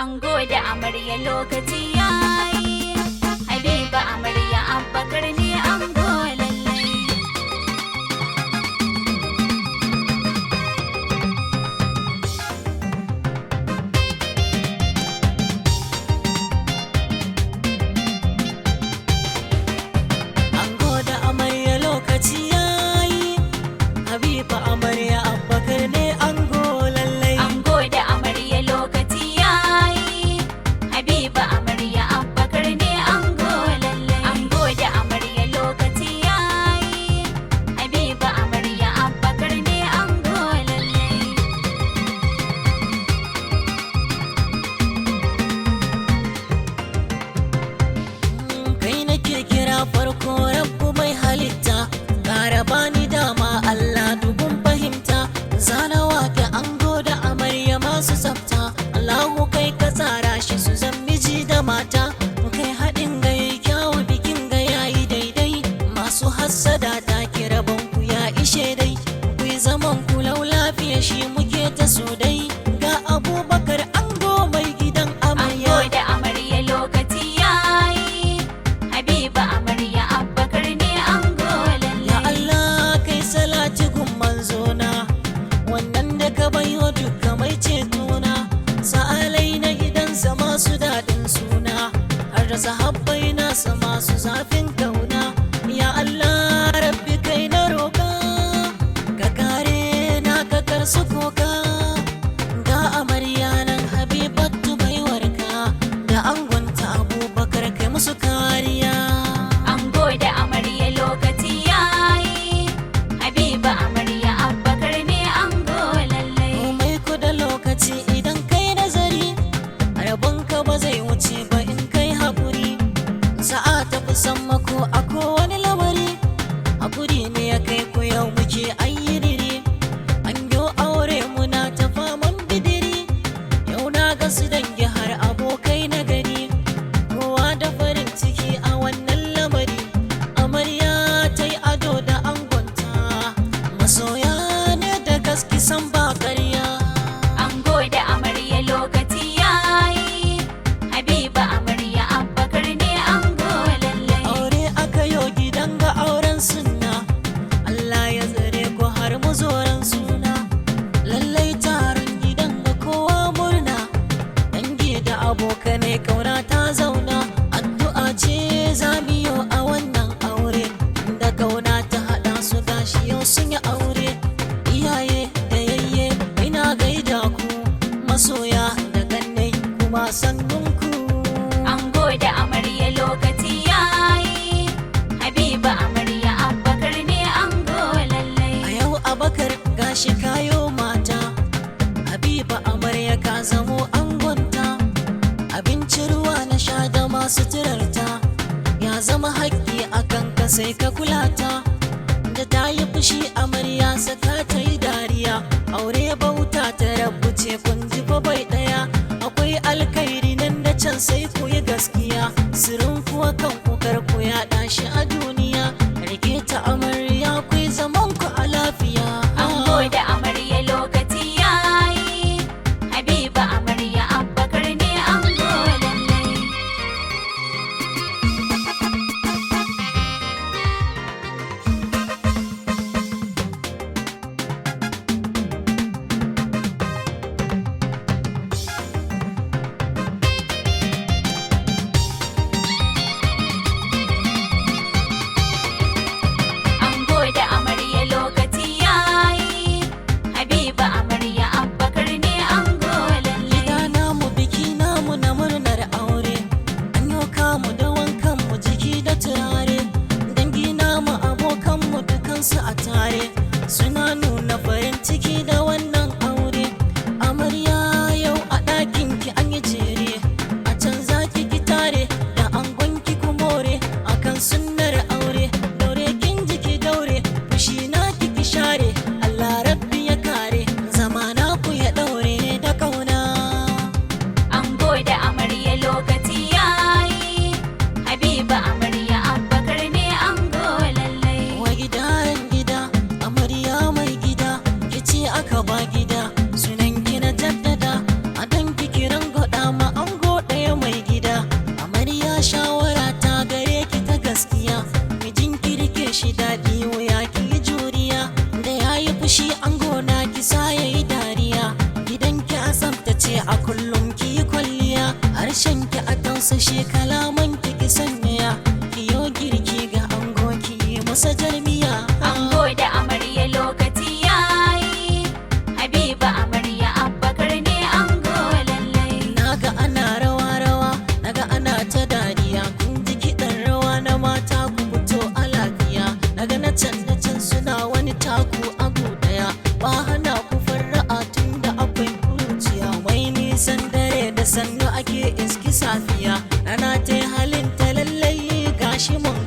Ango da amarya lokaci yayi, Habiba amarya Abubakar ne ango lallai. Ango da amarya lokaci yayi, Habiba amarya Abubakar ne ango lallai. Ango da amarya lokaci yayi, Habiba amarya Abubakar ne ango lallai. Ango da amarya lokaci yayi, Habiba amarya Abubakar ne ango lallai. Kai nake kira farko rabbu mai halitta, ƙara bani dama Allah dubun fahimta. Zana wake ango da amarya masu tsafta, Allahu kai ka tsara shi su zan miji da mata. Kai haɗin ga yayi kyawu, bikin ga yayi daidai. Masu hassada ta kira banku ya ishe dai, ku yi zaman ku lau lafiya shi muke ta so dai. Ga Abubakar ango mai gidan amarya. Ango da amarya lokaci yayi, Habiba amarya Abubakar ne ango Ya lallai. Allah kai salati gun manzona, wannan da ka bayo duka mai cetona. Sa'alai na gidansa masu daɗin suna, har da sahabbai nasa masu zafin kauna. Ya Allah rabbi kai na roƙa, ka kare na ka karsu koka. Ga amarya nan Habibatu baiwarka, da angonta Abubakar kai musu kariya. Ango da amarya lokaci yayi, Habiba amarya Abubakar ne ango lallai. Komai ku da lokaci idan kai nazari, rabonka ba zai wuce ba in kai haƙuri. Sa'a ta fi sammako a kowane lamari, haƙuri ne ya kai ku yau muke ayyiriri. An yo aure muna ta faman bidiri, yau na ga su dangi har abokai na gani. Kowa da farin ciki a wannan lamari, amarya ta yi ado da angonta, masoya ne da gaske san ba ƙarya. Ango da amarya lokaci yayi, Habiba amarya Abubakar ne ango lallai. Aure aka yo gidan ga auren sunna, Allah ya tsare ku har mu zoran suna. Lallai taron gidan ga kowa murna, dangi da abokanai kauna ta zauna. Addu'a ce za mu yi a wannan aure, da kauna ta haɗa su gashi yau sun yi aure. Iyaye da yayye ina gaida ku, masoya da kannai kuma sannunku. Ango da amarya lokaci yayi, Habiba amarya Abubakar ne ango lallai. A yau Abakar gashi kayo mata, Habiba amarya ka zamo angonta. Abinci ruwa na sha da masu turarta, ya zama haƙƙi akan ka sai ka kulata. Da ta yi fushi amarya saka ta yi dariya, aure bauta ta rabu ce kun ji fa bai ɗaya. Akwai alkairi nan da can sai ku yi gaskiya, sirrin kuwa kan kukar ku yaɗa shi a duniya. Rike ta amarya ku yi zaman ku a lafiya. Ango da amarya lokaci yayi, Habiba amarya Abubakar ne ango lallai. kullum ki yi kwalliya, harshen ki a tausashe, kalaman ki sanyaya, ki yo girki ga ango ki yi masa jarmiya. Ango da amarya lokaci yayi, Habiba amarya Abubakar ne ango lallai. Naga ana rawa-rawa, naga ana ta dariya, kun ji kiɗan rawa na mata ku fito a lafiya. Naga na can suna wani taku a daya, ba hana ku farra'a tun da akwai kuruciya. Mai nisan dare da sannu ake iski safiya, rana ta halin ta lallai gashi mun